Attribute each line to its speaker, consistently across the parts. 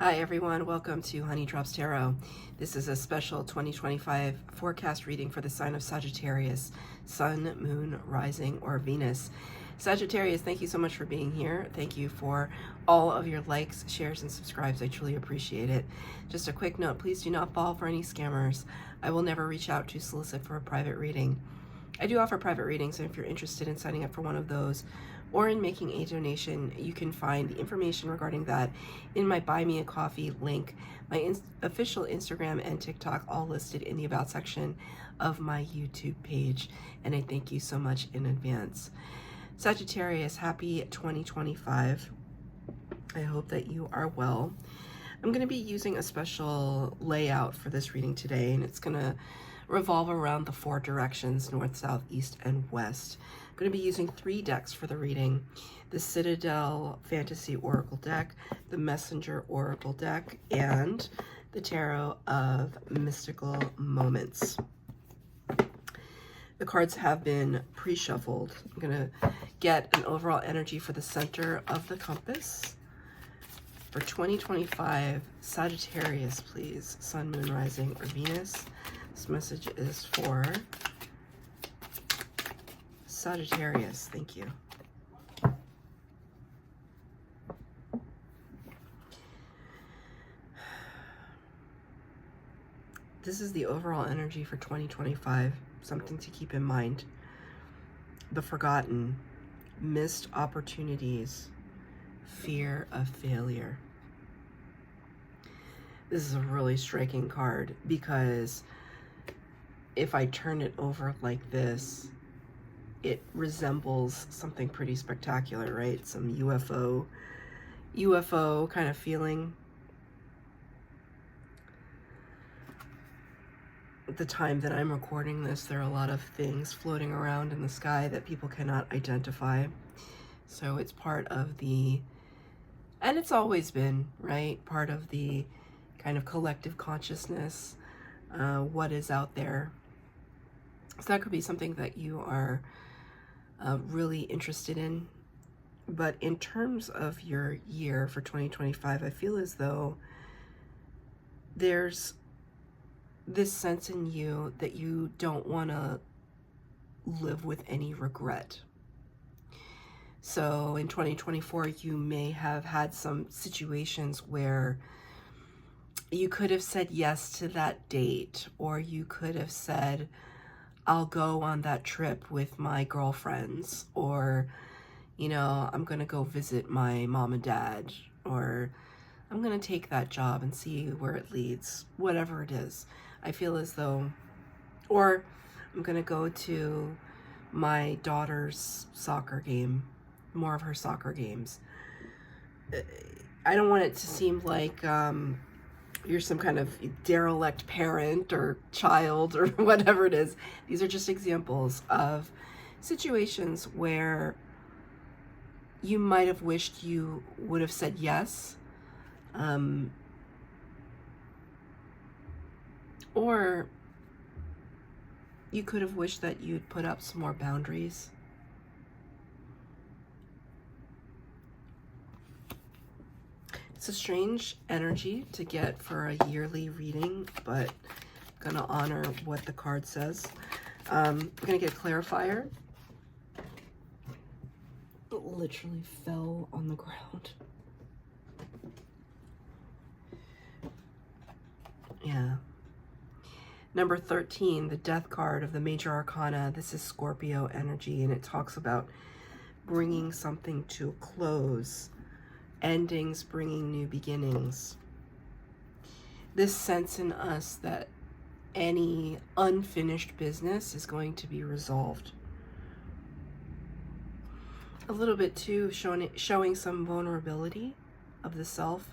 Speaker 1: Hi everyone, welcome to Honey Drops Tarot. This is a special 2025 forecast reading for the sign of Sagittarius, Sun, Moon, Rising, or Venus. Sagittarius, thank you so much for being here. Thank you for all of your likes, shares, and subscribes. I truly appreciate it. Just a quick note, please do not fall for any scammers. I will never reach out to solicit for a private reading. I do offer private readings, and if you're interested in signing up for one of those or in making a donation, you can find the information regarding that in my Buy Me a Coffee link, my official Instagram and TikTok, all listed in the About section of my YouTube page, and I thank you so much in advance. Sagittarius, happy 2025. I hope that you are well. I'm going to be using a special layout for this reading today, and it's going to revolve around the 4 directions, north, south, east, and west. I'm going to be using 3 decks for the reading: the Citadel Fantasy Oracle deck, the Messenger Oracle deck, and the Tarot of Mystical Moments. The cards have been pre-shuffled. I'm going to get an overall energy for the center of the compass. For 2025, Sagittarius, please. Sun, Moon, Rising, or Venus. This message is for Sagittarius. Thank you. This is the overall energy for 2025. Something to keep in mind. The forgotten, missed opportunities, fear of failure. This is a really striking card because if I turn it over like this, it resembles something pretty spectacular, right? Some UFO kind of feeling. At the time that I'm recording this, there are a lot of things floating around in the sky that people cannot identify. So it's part of the, and it's always been, right, part of the kind of collective consciousness, what is out there. So that could be something that you are really interested in. But in terms of your year for 2025, I feel as though there's this sense in you that you don't want to live with any regret. So in 2024, you may have had some situations where you could have said yes to that date, or you could have said, I'll go on that trip with my girlfriends, or, you know, I'm going to go visit my mom and dad, or I'm going to take that job and see where it leads, whatever it is. I feel as though, or I'm going to go to my daughter's soccer game, more of her soccer games. I don't want it to seem like you're some kind of derelict parent or child or whatever it is. These are just examples of situations where you might have wished you would have said yes, or you could have wished that you'd put up some more boundaries. It's a strange energy to get for a yearly reading, but I'm gonna honor what the card says. I'm gonna get a clarifier. It literally fell on the ground. Yeah. Number 13, the Death card of the Major Arcana. This is Scorpio energy, and it talks about bringing something to a close. Endings bringing new beginnings. This sense in us that any unfinished business is going to be resolved. A little bit too, showing some vulnerability of the self.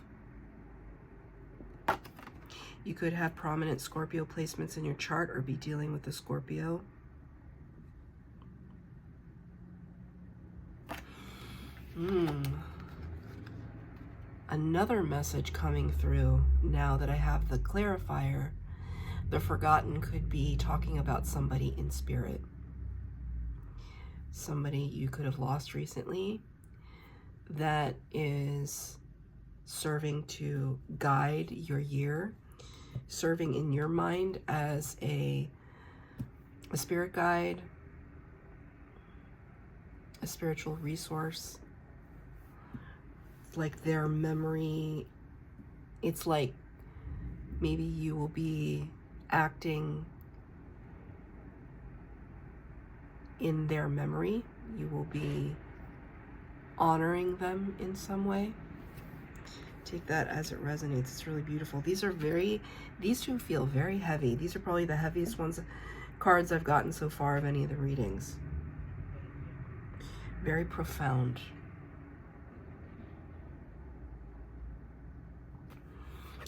Speaker 1: You could have prominent Scorpio placements in your chart or be dealing with the Scorpio. Another message coming through now that I have the clarifier. The forgotten could be talking about somebody in spirit. Somebody you could have lost recently that is serving to guide your year, serving in your mind as a spirit guide, a spiritual resource. It's like their memory. It's like maybe you will be acting in their memory. You will be honoring them in some way. Take that as it resonates. It's really beautiful. These two feel very heavy. These are probably the heaviest cards I've gotten so far of any of the readings. Very profound.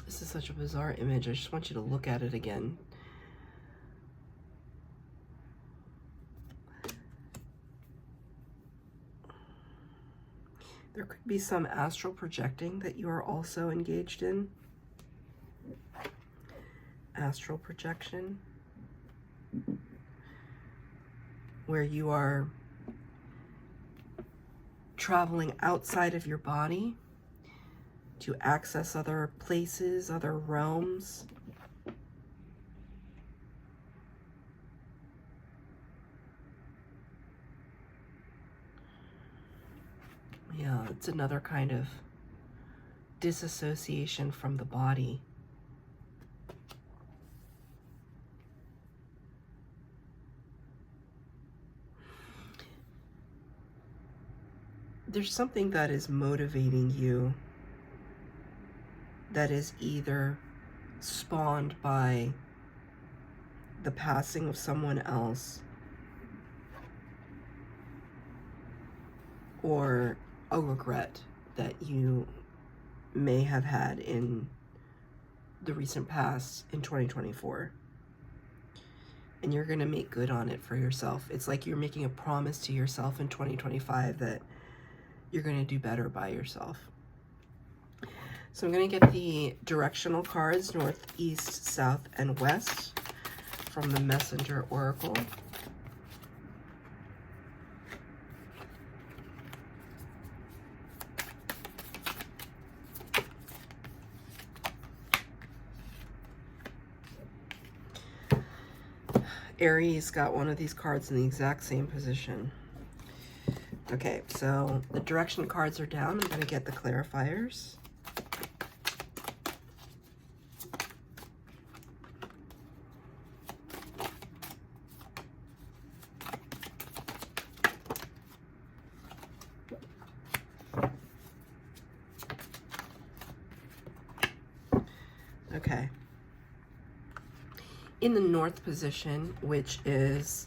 Speaker 1: This is such a bizarre image. I just want you to look at it again. There could be some astral projecting that you are also engaged in. Astral projection, where you are traveling outside of your body to access other places, other realms. Yeah, it's another kind of disassociation from the body. There's something that is motivating you that is either spawned by the passing of someone else or a regret that you may have had in the recent past in 2024. And you're going to make good on it for yourself. It's like you're making a promise to yourself in 2025 that you're going to do better by yourself. So I'm going to get the directional cards, north, east, south, and west from the Messenger Oracle. Aries got one of these cards in the exact same position. Okay, so the direction cards are down. I'm going to get the clarifiers. Okay. In the north position, which is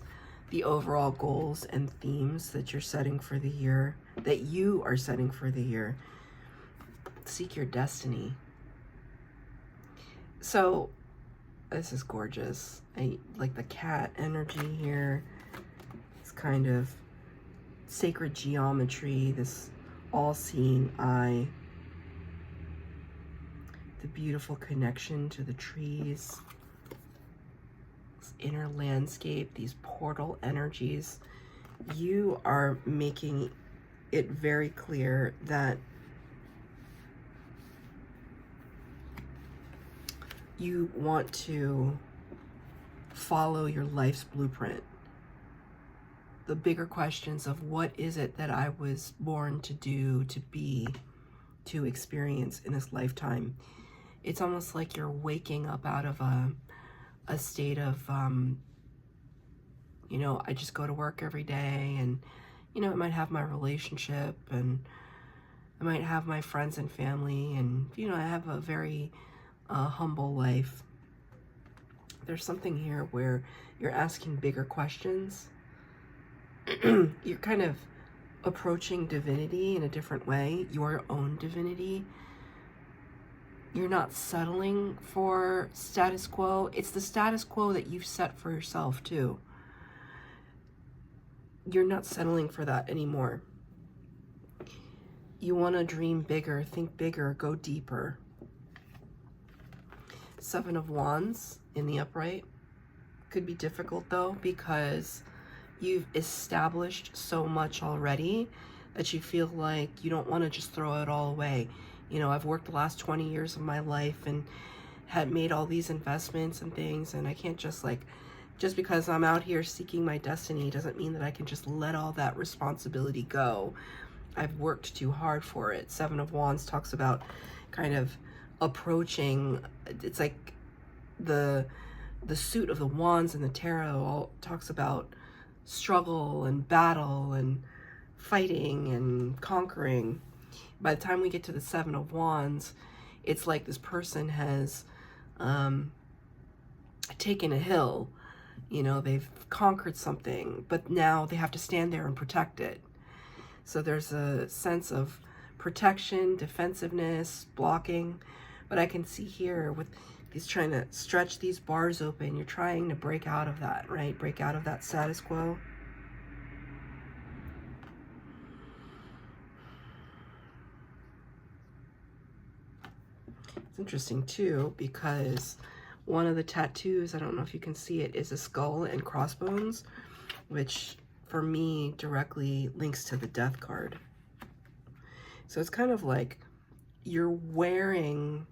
Speaker 1: the overall goals and themes that you're setting for the year, that you are setting for the year, seek your destiny. So this is gorgeous. I like the cat energy here. It's kind of sacred geometry, this all-seeing eye, the beautiful connection to the trees, this inner landscape, these portal energies. You are making it very clear that you want to follow your life's blueprint. The bigger questions of what is it that I was born to do, to be, to experience in this lifetime. It's almost like you're waking up out of a state of, you know, I just go to work every day and, you know, I might have my relationship and I might have my friends and family and, you know, I have a very humble life. There's something here where you're asking bigger questions. You're kind of approaching divinity in a different way, your own divinity. You're not settling for status quo. It's the status quo that you've set for yourself too. You're not settling for that anymore. You want to dream bigger, think bigger, go deeper. Seven of Wands in the upright. Could be difficult though, because you've established so much already that you feel like you don't want to just throw it all away. You know, I've worked the last 20 years of my life and had made all these investments and things, and I can't just like, just because I'm out here seeking my destiny doesn't mean that I can just let all that responsibility go. I've worked too hard for it. Seven of Wands talks about kind of approaching, it's like the suit of the wands in the tarot all talks about struggle and battle and fighting and conquering. By the time we get to the Seven of Wands, it's like this person has taken a hill. You know, they've conquered something, but now they have to stand there and protect it. So there's a sense of protection, defensiveness, blocking. But I can see here with these trying to stretch these bars open, you're trying to break out of that, right? Break out of that status quo. It's interesting too, because one of the tattoos, I don't know if you can see it, is a skull and crossbones, which for me directly links to the Death card. So it's kind of like you're wearing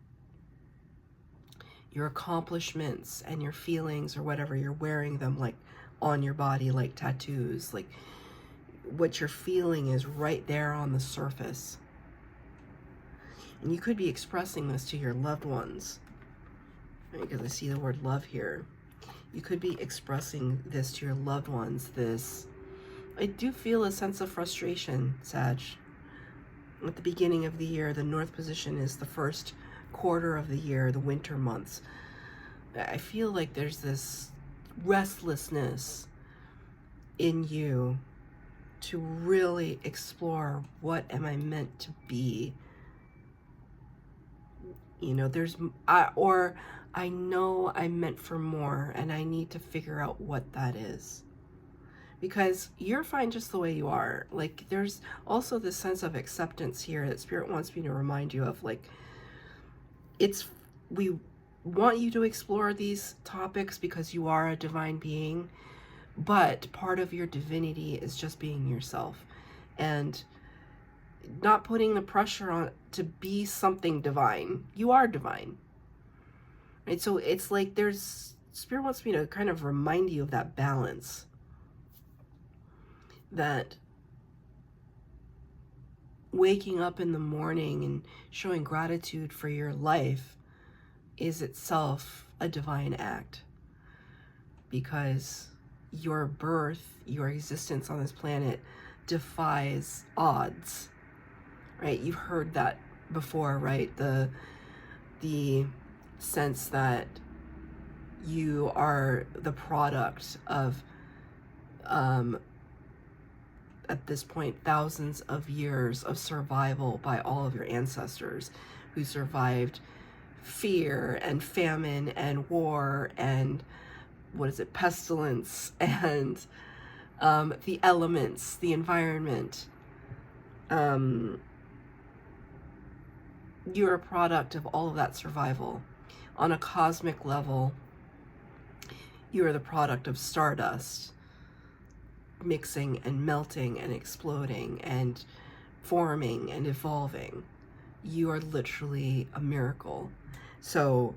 Speaker 1: your accomplishments and your feelings or whatever, you're wearing them like on your body like tattoos. Like what you're feeling is right there on the surface. And you could be expressing this to your loved ones, right? Because I see the word love here. You could be expressing this to your loved ones. This, I do feel a sense of frustration, Sag. At the beginning of the year, the North position is the first quarter of the year, the winter months. I feel like there's this restlessness in you to really explore, what am I meant to be? You know, I know I'm meant for more, and I need to figure out what that is. Because you're fine just the way you are. Like, there's also this sense of acceptance here that Spirit wants me to remind you of. Like, we want you to explore these topics because you are a divine being, but part of your divinity is just being yourself and not putting the pressure on to be something divine. You are divine, right? So it's like Spirit wants me to kind of remind you of that balance, that waking up in the morning and showing gratitude for your life is itself a divine act, because your birth, your existence on this planet defies odds, right? You've heard that before, right? The sense that you are the product of at this point thousands of years of survival by all of your ancestors who survived fear and famine and war and pestilence and the elements, the environment. You're a product of all of that survival. On a cosmic level, you are the product of stardust mixing and melting and exploding and forming and evolving. You are literally a miracle. So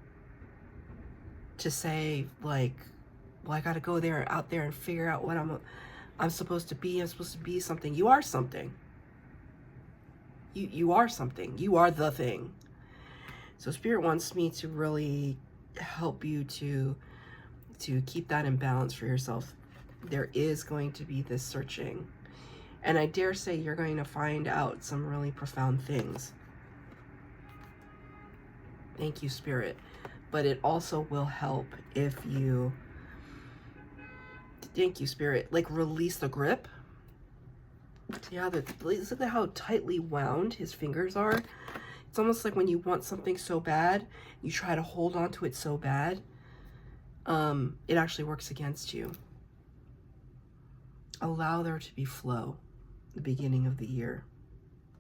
Speaker 1: to say like, well, I got to go out there and figure out what I'm supposed to be. I'm supposed to be something. You are something. You are something. You are the thing. So Spirit wants me to really help you to keep that in balance for yourself. There is going to be this searching, and I dare say you're going to find out some really profound things. Thank you, Spirit. But it also will help if you, thank you, Spirit, like release the grip. Yeah, look at how tightly wound his fingers are. It's almost like when you want something so bad, you try to hold on to it so bad, it actually works against you. Allow there to be flow at the beginning of the year.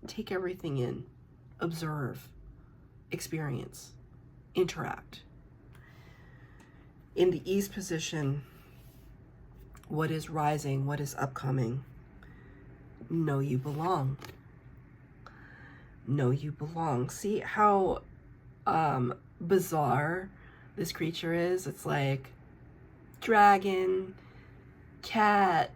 Speaker 1: Take everything in. Observe. Experience. Interact. In the East position, what is rising? What is upcoming? Know you belong. know you belong. See how bizarre this creature is? It's like dragon, cat,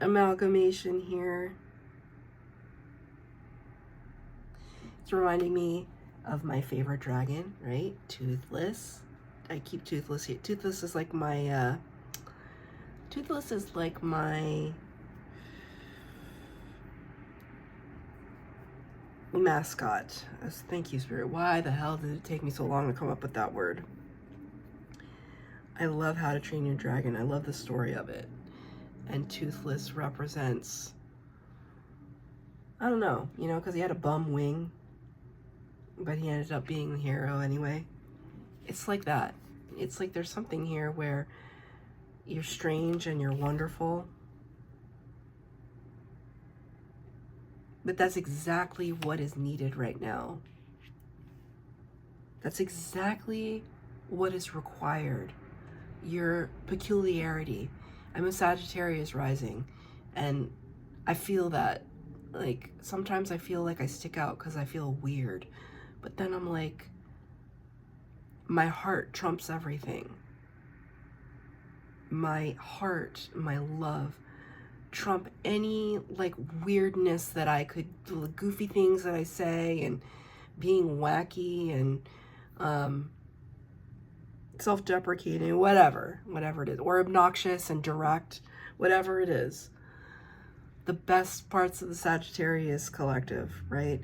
Speaker 1: amalgamation here. It's reminding me of my favorite dragon, right? Toothless. I keep Toothless here. Toothless is like my mascot. Thank you, Spirit. Why the hell did it take me so long to come up with that word? I love How to Train Your Dragon. I love the story of it. And Toothless represents, I don't know, you know, because he had a bum wing, but he ended up being the hero anyway. It's like that. It's like there's something here where you're strange and you're wonderful. But that's exactly what is needed right now. That's exactly what is required. Your peculiarity. I'm a Sagittarius rising, and I feel that, like, sometimes I feel like I stick out because I feel weird. But then I'm like, my heart trumps everything. My heart, my love, trump any like weirdness that I could, goofy things that I say, and being wacky and self-deprecating, whatever it is, or obnoxious and direct, whatever it is. The best parts of the Sagittarius collective, right,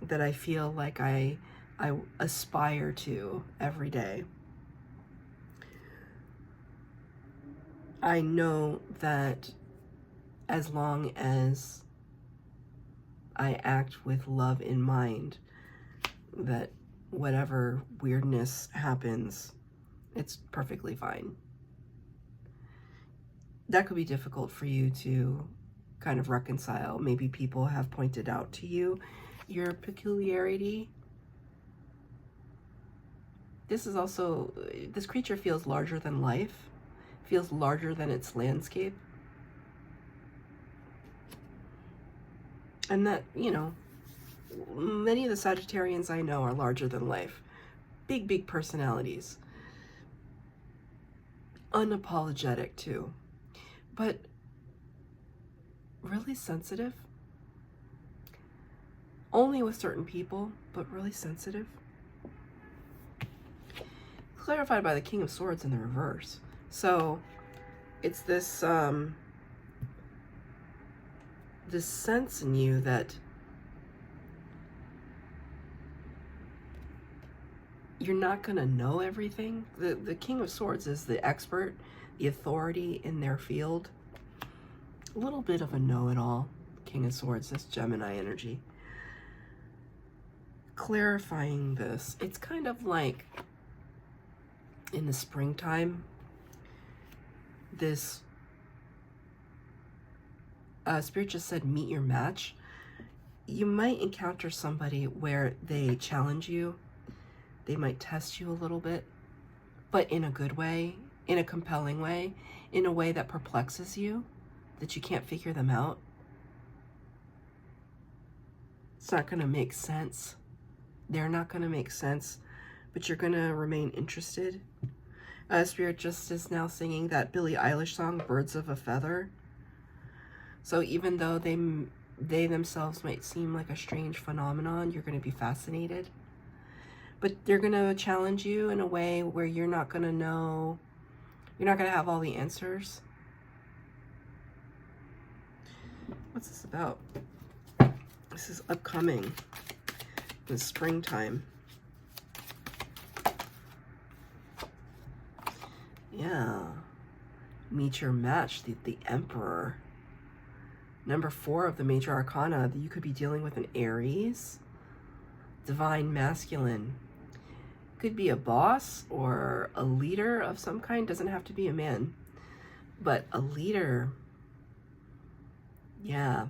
Speaker 1: that I feel like I aspire to every day. I know that as long as I act with love in mind, that whatever weirdness happens, it's perfectly fine. That could be difficult for you to kind of reconcile. Maybe people have pointed out to you your peculiarity. This creature feels larger than life, feels larger than its landscape. And that, you know, many of the Sagittarians I know are larger than life. Big, big personalities. Unapologetic too. But really sensitive. Only with certain people, but really sensitive. Clarified by the King of Swords in the reverse. So it's this this sense in you that you're not going to know everything. The King of Swords is the expert, the authority in their field. A little bit of a know-it-all. King of Swords, this Gemini energy. Clarifying this, it's kind of like in the springtime, this Spirit just said meet your match. You might encounter somebody where they challenge you. They might test you a little bit, but in a good way, in a compelling way, in a way that perplexes you, that you can't figure them out. It's not going to make sense. They're not going to make sense, but you're going to remain interested. Spirit just is now singing that Billie Eilish song, Birds of a Feather. So even though they themselves might seem like a strange phenomenon, you're going to be fascinated. But they're going to challenge you in a way where you're not going to know, you're not going to have all the answers. What's this about? This is upcoming in the springtime. Yeah. Meet your match, the Emperor. Number 4 of the major arcana, you could be dealing with an Aries. Divine masculine. Could be a boss or a leader of some kind. Doesn't have to be a man. But a leader. Yeah.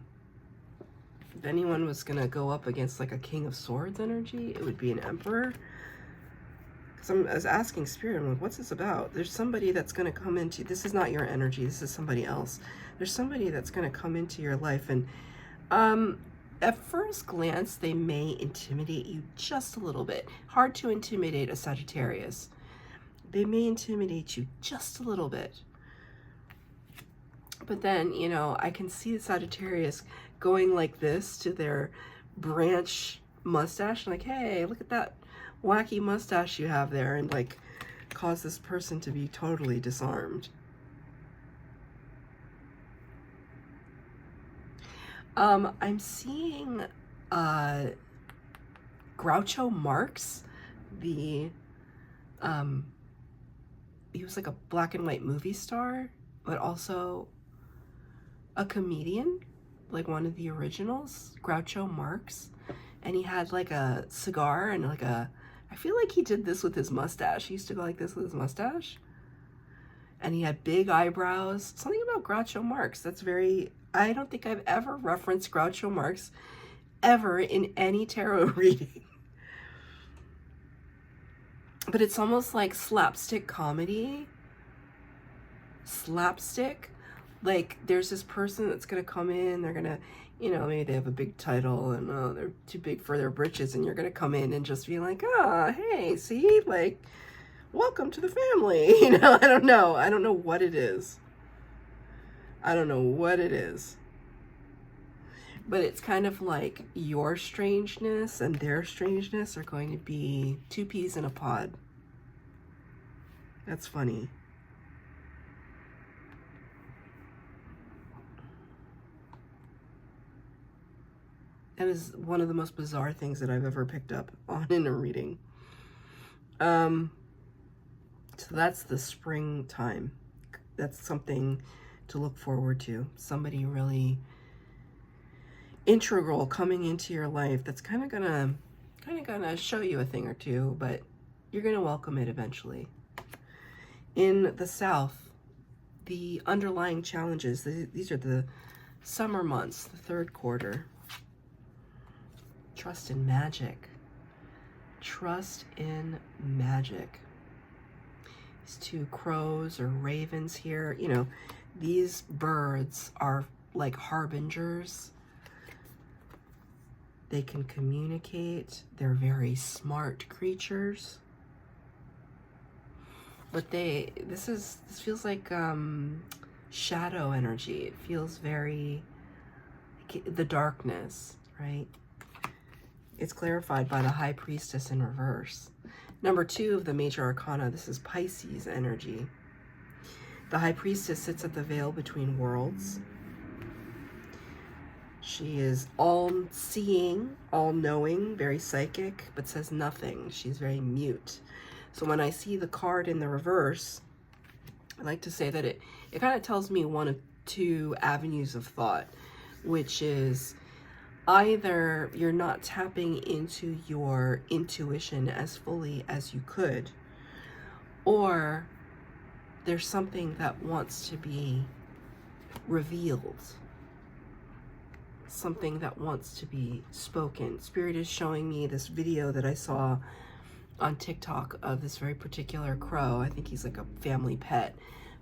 Speaker 1: If anyone was going to go up against like a King of Swords energy, it would be an Emperor. I was asking Spirit, I'm like, what's this about? There's somebody that's going to come into, this is not your energy, this is somebody else. There's somebody that's going to come into your life, and at first glance, they may intimidate you just a little bit. Hard to intimidate a Sagittarius. They may intimidate you just a little bit. But then, you know, I can see the Sagittarius going like this to their branch mustache, like, hey, look at that wacky mustache you have there, and like cause this person to be totally disarmed. I'm seeing Groucho Marx, he was like a black and white movie star, but also a comedian, like one of the originals, Groucho Marx. And he had like a cigar and like I feel like he did this with his mustache. He used to go like this with his mustache. And he had big eyebrows. Something about Groucho Marx that's very, I don't think I've ever referenced Groucho Marx ever in any tarot reading. But it's almost like slapstick comedy. Slapstick. Like, there's this person that's going to come in, they're going to, you know, maybe they have a big title and they're too big for their britches, and you're going to come in and just be like, ah, hey, see, like, welcome to the family. You know, I don't know. I don't know what it is. I don't know what it is. But it's kind of like your strangeness and their strangeness are going to be two peas in a pod. That's funny. That is one of the most bizarre things that I've ever picked up on in a reading. So that's the springtime. That's something to look forward to. Somebody really integral coming into your life that's kind of gonna show you a thing or two, but you're gonna welcome it eventually. In the South, the underlying challenges, these are the summer months, the third quarter. Trust in magic. Trust in magic. These two crows or ravens here, you know, these birds are like harbingers. They can communicate. They're very smart creatures. But this feels like shadow energy. It feels very the darkness, right? It's clarified by the High Priestess in reverse. Number 2 of the major arcana, this is Pisces energy. The High Priestess sits at the veil between worlds. She is all-seeing, all-knowing, very psychic, but says nothing. She's very mute. So when I see the card in the reverse, I like to say that it kind of tells me one of two avenues of thought, which is either you're not tapping into your intuition as fully as you could, or there's something that wants to be revealed, something that wants to be spoken. Spirit is showing me this video that I saw on TikTok of this very particular crow. I think he's like a family pet,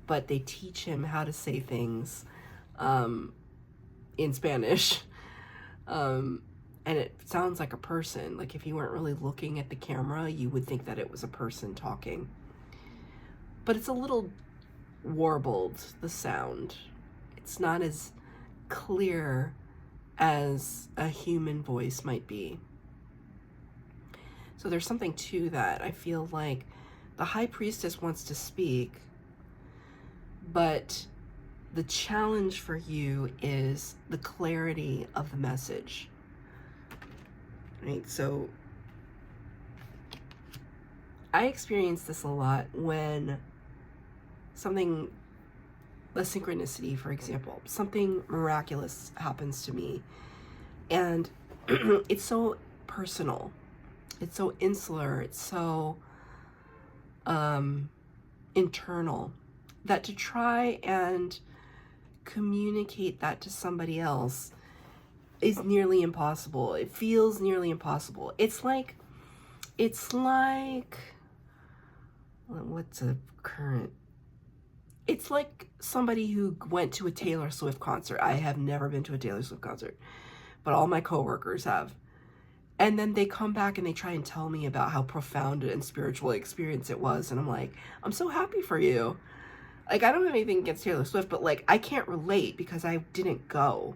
Speaker 1: but they teach him how to say things in Spanish. And it sounds like a person. Like if you weren't really looking at the camera, you would think that it was a person talking. But it's a little warbled, the sound. It's not as clear as a human voice might be. So there's something to that. I feel like the High Priestess wants to speak, but the challenge for you is the clarity of the message, right? So I experience this a lot when something, a synchronicity, for example, something miraculous happens to me, and it's so personal, it's so insular, it's so internal, that to try and communicate that to somebody else is nearly impossible. It feels nearly impossible. It's like What's a current? It's like somebody who went to a Taylor Swift concert. I have never been to a Taylor Swift concert, but all my coworkers have. And then they come back and they try and tell me about how profound and spiritual experience it was. And I'm like, I'm so happy for you. Like, I don't have anything against Taylor Swift, but like, I can't relate because I didn't go.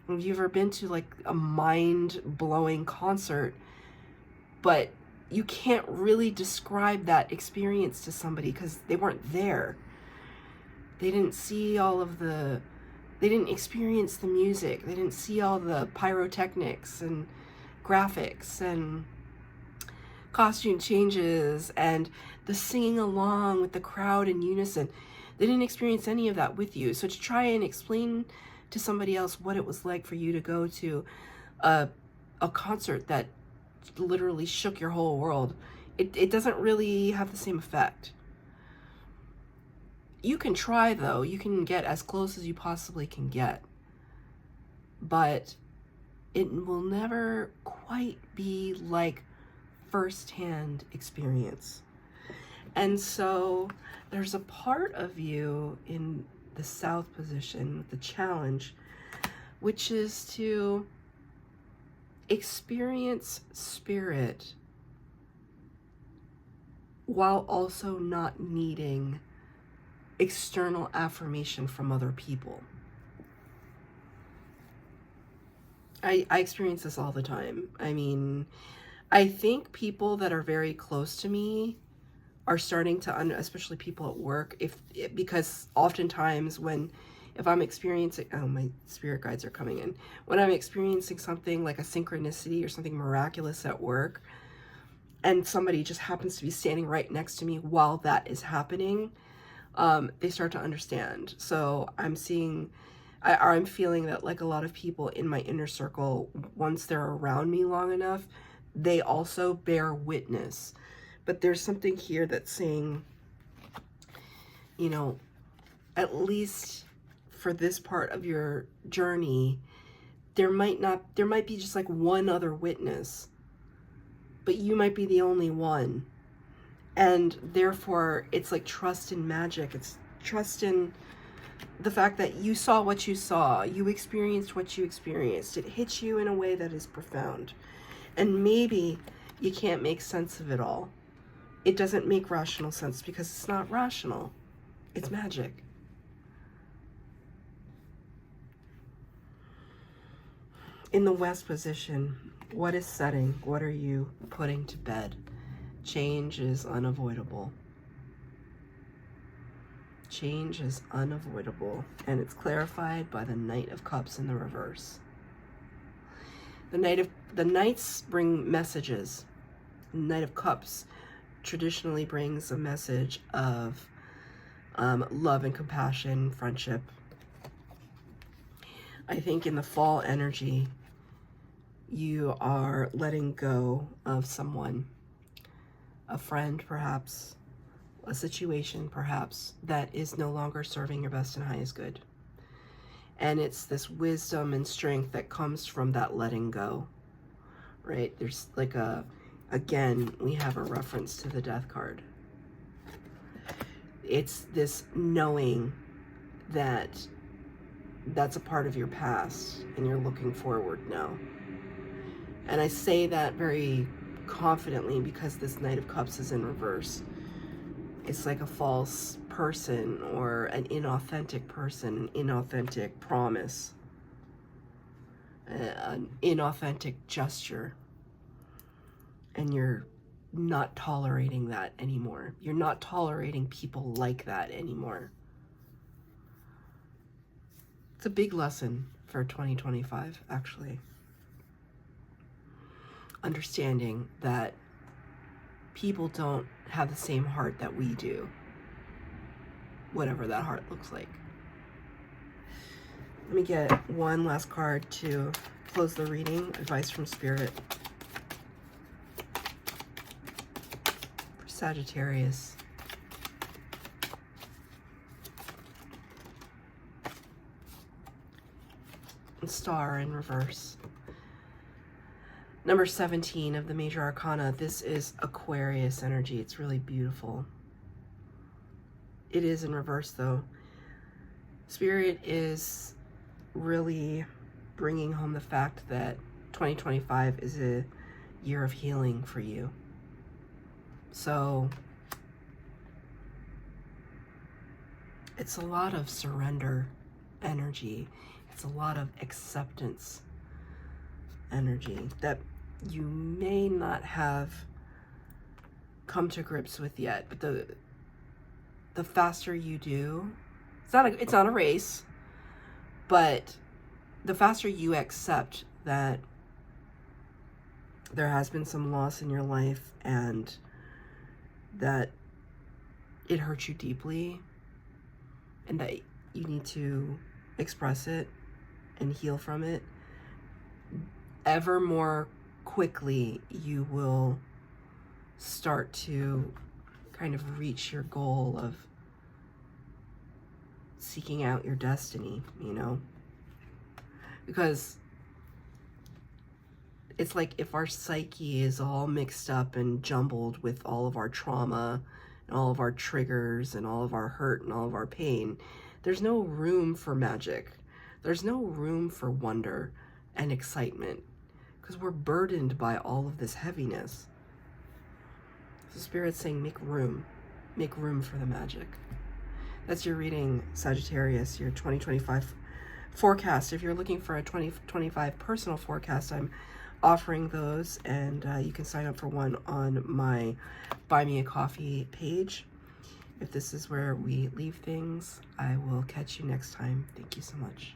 Speaker 1: Have you ever been to like a mind-blowing concert, but you can't really describe that experience to somebody because they weren't there. They didn't see they didn't experience the music. They didn't see all the pyrotechnics and graphics and costume changes and the singing along with the crowd in unison. They didn't experience any of that with you. So to try and explain to somebody else what it was like for you to go to a concert that literally shook your whole world, it doesn't really have the same effect. You can try, though. You can get as close as you possibly can get, but it will never quite be like firsthand experience. And so there's a part of you in the South position, the challenge, which is to experience spirit while also not needing external affirmation from other people. I experience this all the time. I mean, I think people that are very close to me are starting to, especially people at work, because oftentimes if I'm experiencing, oh, my spirit guides are coming in. When I'm experiencing something like a synchronicity or something miraculous at work, and somebody just happens to be standing right next to me while that is happening, they start to understand. So I'm feeling that like a lot of people in my inner circle, once they're around me long enough, they also bear witness. But there's something here that's saying, you know, at least for this part of your journey, there might be just like one other witness, but you might be the only one. And therefore, it's like trust in magic. It's trust in the fact that you saw what you saw. You experienced what you experienced. It hits you in a way that is profound. And maybe you can't make sense of it all. It doesn't make rational sense because it's not rational. It's magic. In the West position, what is setting? What are you putting to bed? Change is unavoidable. Change is unavoidable, and it's clarified by the Knight of Cups in the reverse. The Knights bring messages. The Knight of Cups traditionally brings a message of love and compassion, friendship. I think in the fall energy, you are letting go of someone, a friend perhaps, a situation perhaps, that is no longer serving your best and highest good. And it's this wisdom and strength that comes from that letting go, right? There's like again, we have a reference to the Death card. It's this knowing that that's a part of your past and you're looking forward now. And I say that very confidently because this Knight of Cups is in reverse. It's like a false person or an inauthentic person, an inauthentic promise, an inauthentic gesture. And you're not tolerating that anymore. You're not tolerating people like that anymore. It's a big lesson for 2025, actually. Understanding that people don't have the same heart that we do, whatever that heart looks like. Let me get one last card to close the reading. Advice from Spirit for Sagittarius. And Star in reverse. Number 17 of the major arcana. This is Aquarius energy. It's really beautiful. It is in reverse though. Spirit is really bringing home the fact that 2025 is a year of healing for you. So it's a lot of surrender energy. It's a lot of acceptance energy that you may not have come to grips with yet, but the faster you do, it's not a race, but the faster you accept that there has been some loss in your life and that it hurt you deeply and that you need to express it and heal from it, ever more quickly you will start to kind of reach your goal of seeking out your destiny, you know? Because it's like if our psyche is all mixed up and jumbled with all of our trauma and all of our triggers and all of our hurt and all of our pain, there's no room for magic. There's no room for wonder and excitement because we're burdened by all of this heaviness. So Spirit's saying make room for the magic. That's your reading, Sagittarius, your 2025 forecast. If you're looking for a 2025 personal forecast, I'm offering those, and you can sign up for one on my Buy Me a Coffee page. If this is where we leave things, I will catch you next time. Thank you so much.